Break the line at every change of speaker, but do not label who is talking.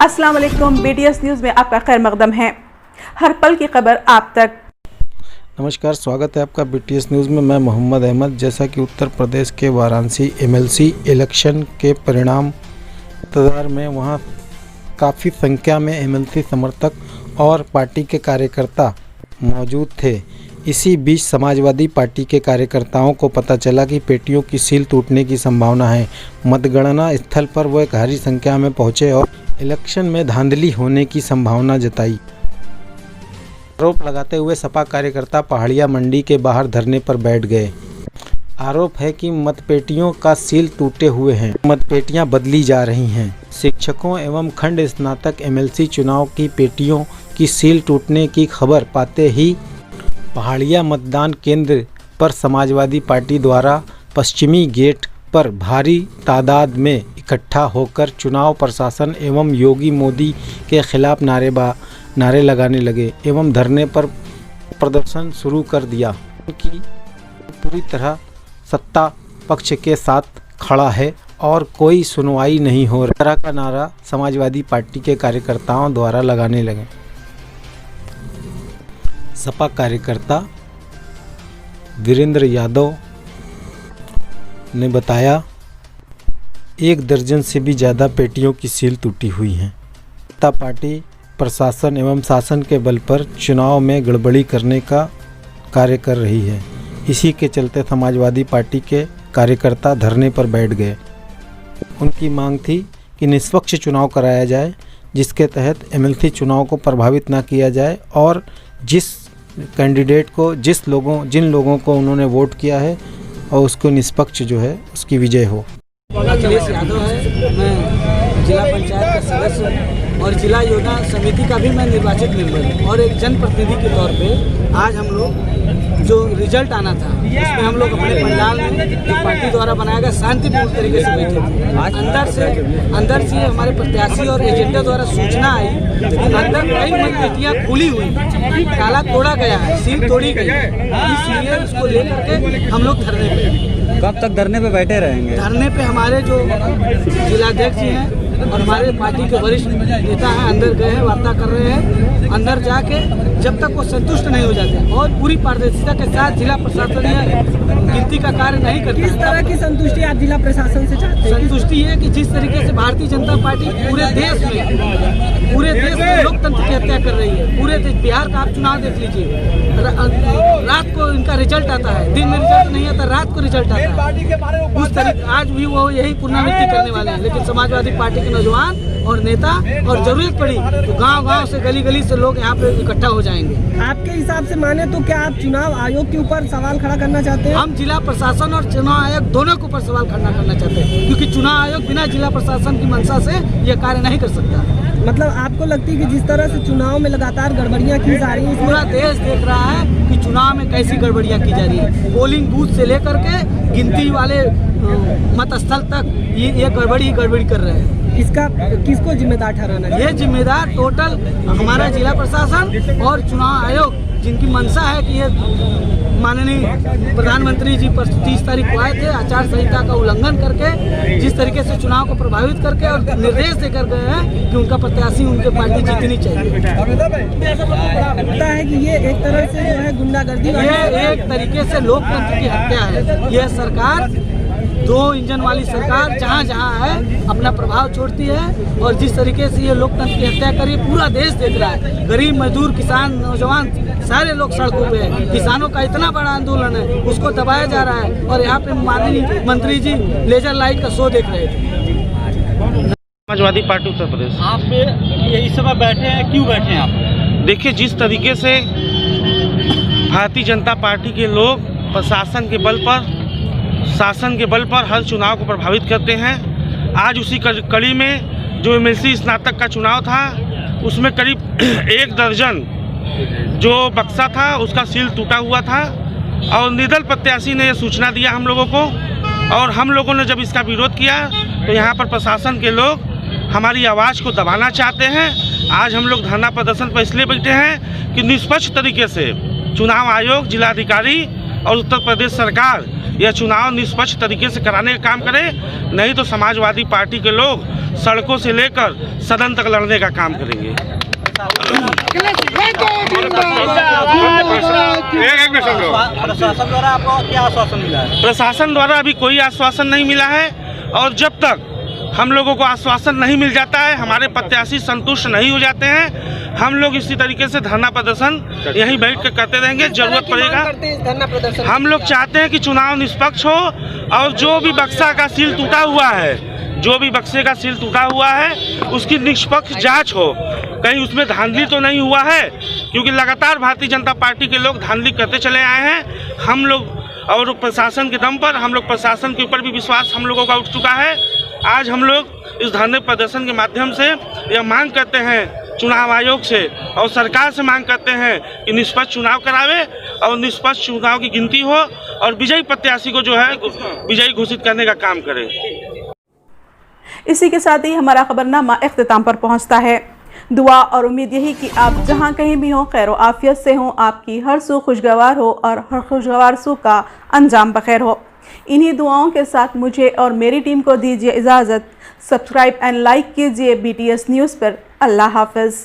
अस्सलाम वालेकुम, BTS news में आपका खैर मकदम है। हर पल की खबर आप तक।
नमस्कार, स्वागत है आपका BTS न्यूज़ में। मैं मोहम्मद अहमद। जैसा कि उत्तर प्रदेश के वाराणसी MLC इलेक्शन के परिणाम इंतज़ार में वहां काफ़ी संख्या में MLC समर्थक और पार्टी के कार्यकर्ता मौजूद थे। इसी बीच समाजवादी पार्टी के कार्यकर्ताओं को पता चला कि पेटियों की सील टूटने की संभावना है। मतगणना स्थल पर वो एक भारी संख्या में पहुंचे और इलेक्शन में धांधली होने की संभावना जताई। आरोप लगाते हुए सपा कार्यकर्ता पहाड़िया मंडी के बाहर धरने पर बैठ गए। आरोप है कि मतपेटियों का सील टूटे हुए हैं, मतपेटियां बदली जा रही हैं। शिक्षकों एवं खंड स्नातक MLC चुनाव की पेटियों की सील टूटने की खबर पाते ही पहाड़िया मतदान केंद्र पर समाजवादी पार्टी द्वारा पश्चिमी गेट पर भारी तादाद में इकट्ठा होकर चुनाव प्रशासन एवं योगी मोदी के खिलाफ नारे लगाने लगे एवं धरने पर प्रदर्शन शुरू कर दिया कि पूरी तरह सत्ता पक्ष के साथ खड़ा है और कोई सुनवाई नहीं हो रही। तरह का नारा समाजवादी पार्टी के कार्यकर्ताओं द्वारा लगाने लगे। सपा कार्यकर्ता वीरेंद्र यादव ने बताया 1 दर्जन से भी ज़्यादा पेटियों की सील टूटी हुई हैं। सत्ता पार्टी प्रशासन एवं शासन के बल पर चुनाव में गड़बड़ी करने का कार्य कर रही है। इसी के चलते समाजवादी पार्टी के कार्यकर्ता धरने पर बैठ गए। उनकी मांग थी कि निष्पक्ष चुनाव कराया जाए, जिसके तहत MLC चुनाव को प्रभावित ना किया जाए और जिस कैंडिडेट को जिन लोगों को उन्होंने वोट किया है और उसको निष्पक्ष जो है उसकी विजय हो।
अखिलेश यादव है, मैं जिला पंचायत का सदस्य हूँ और जिला योजना समिति का भी मैं निर्वाचित मेंबर हूँ। और एक जनप्रतिनिधि के तौर पे आज हम लोग जो रिजल्ट आना था उसमें हम लोग अपने पंडाल में जो पार्टी द्वारा बनाया गया शांतिपूर्ण तरीके से बैठे थे। अंदर से हमारे प्रत्याशी और एजेंडा द्वारा सूचना आई कि अंदर कई मतपेटियाँ खुली हुई, ताला तोड़ा गया है, सील तोड़ी गई है। इसलिए उसको लेकर के हम लोग धरने पे।
कब तक धरने पे बैठे रहेंगे?
धरने पे हमारे जो जिलाध्यक्ष जी हैं और हमारे पार्टी के वरिष्ठ नेता हैं अंदर गए हैं, वार्ता कर रहे हैं। अंदर जाके जब तक वो संतुष्ट नहीं हो जाते और पूरी पारदर्शिता के साथ जिला प्रशासन गिनती का कार्य नहीं करता।
किस तरह की संतुष्टि आप जिला प्रशासन से चाहते हैं?
संतुष्टि है कि जिस तरीके से भारतीय जनता पार्टी पूरे देश में लोकतंत्र की हत्या कर रही है। पूरे देश, बिहार का आप चुनाव देख लीजिए, रात को इनका रिजल्ट आता है, दिन में रिजल्ट नहीं आता, रात को रिजल्ट आता है। उस तरीके आज भी वो यही पुनरावृत्ति करने वाले हैं। लेकिन समाजवादी पार्टी के नौजवान और नेता और जरूरत पड़ी तो गांव-गांव से गली-गली से लोग यहाँ पे इकट्ठा हो जाएंगे।
आपके हिसाब से माने तो क्या आप चुनाव आयोग के ऊपर सवाल खड़ा करना चाहते हैं?
हम जिला प्रशासन और चुनाव आयोग दोनों के ऊपर सवाल खड़ा करना चाहते हैं, क्योंकि चुनाव आयोग बिना जिला प्रशासन की मंशा से यह कार्य नहीं कर सकता।
मतलब आपको लगती है कि जिस तरह से चुनाव में लगातार गड़बड़ियाँ की जा रही है,
पूरा देश देख रहा है कि चुनाव में कैसी गड़बड़ियाँ की जा रही है। पोलिंग बूथ से लेकर के गिनती वाले मतस्थल तक ये गड़बड़ी कर रहे हैं।
इसका किसको जिम्मेदार ठहराना चाहिए?
ये जिम्मेदार टोटल हमारा जिला प्रशासन और चुनाव आयोग, जिनकी मंशा है कि ये माननीय प्रधानमंत्री जी 30 तारीख को आए थे, आचार संहिता का उल्लंघन करके जिस तरीके से चुनाव को प्रभावित करके और निर्देश देकर गए हैं कि उनका प्रत्याशी उनके पार्टी जीतनी चाहिए।
लगता है कि ये एक तरह से जो है गुंडागर्दी,
ये एक तरीके से लोकतंत्र की हत्या है। यह सरकार 2 इंजन वाली सरकार जहाँ है अपना प्रभाव छोड़ती है और जिस तरीके से ये लोकतंत्र की हत्या करी पूरा देश देख रहा है। गरीब मजदूर, किसान, नौजवान सारे लोग सड़कों पे हैं। किसानों का इतना बड़ा आंदोलन है, उसको दबाया जा रहा है और यहाँ पे माननीय मंत्री जी लेजर लाइट का शो देख रहे थे।
समाजवादी पार्टी उत्तर प्रदेश।
आप इस समय बैठे हैं, क्यों बैठे हैं आप?
देखिए, जिस तरीके से भारतीय जनता पार्टी के लोग प्रशासन के बल पर, शासन के बल पर हर चुनाव को प्रभावित करते हैं, आज उसी कड़ी में जो MLC स्नातक का चुनाव था उसमें करीब 1 दर्जन जो बक्सा था उसका सील टूटा हुआ था और निर्दल प्रत्याशी ने यह सूचना दिया हम लोगों को। और हम लोगों ने जब इसका विरोध किया तो यहाँ पर प्रशासन के लोग हमारी आवाज़ को दबाना चाहते हैं। आज हम लोग धरना प्रदर्शन पर इसलिए बैठे हैं कि निष्पक्ष तरीके से चुनाव आयोग, जिलाधिकारी और उत्तर प्रदेश सरकार यह चुनाव निष्पक्ष तरीके से कराने का काम करे, नहीं तो समाजवादी पार्टी के लोग सड़कों से लेकर सदन तक लड़ने का काम करेंगे।
प्रशासन द्वारा आपको क्या आश्वासन मिला है?
प्रशासन द्वारा अभी कोई आश्वासन नहीं मिला है, और जब तक हम लोगों को आश्वासन नहीं मिल जाता है, हमारे प्रत्याशी संतुष्ट नहीं हो जाते हैं, हम लोग इसी तरीके से धरना प्रदर्शन यहीं बैठ कर करते रहेंगे। जरूरत पड़ेगा, हम लोग चाहते हैं कि चुनाव निष्पक्ष हो, और जो भी बक्सा का सील टूटा हुआ है, जो भी बक्से का सील टूटा हुआ है, उसकी निष्पक्ष जांच हो, कहीं उसमें धांधली तो नहीं हुआ है, क्योंकि लगातार भारतीय जनता पार्टी के लोग धांधली करते चले आए हैं। हम लोग और प्रशासन के दम पर, हम लोग प्रशासन के ऊपर भी विश्वास हम लोगों का उठ चुका है। आज हम लोग इस धरने प्रदर्शन के माध्यम से यह मांग करते हैं चुनाव आयोग से और सरकार से मांग करते हैं कि निष्पक्ष चुनाव करावे और निष्पक्ष चुनाव की गिनती हो और विजयी प्रत्याशी को जो है विजयी घोषित करने का काम करे।
इसी के साथ ही हमारा खबरनामा इख्तिताम पर पहुंचता है। दुआ और उम्मीद यही कि आप जहां कहीं भी हों, खैर आफियत से हों, आपकी हर सू खुशगवार हो और हर खुशगवार सू का अंजाम बखैर हो। इन्हीं दुआओं के साथ मुझे और मेरी टीम को दीजिए इजाज़त। सब्सक्राइब एंड लाइक कीजिए BTS न्यूज़ पर। अल्लाह हाफ़िज़।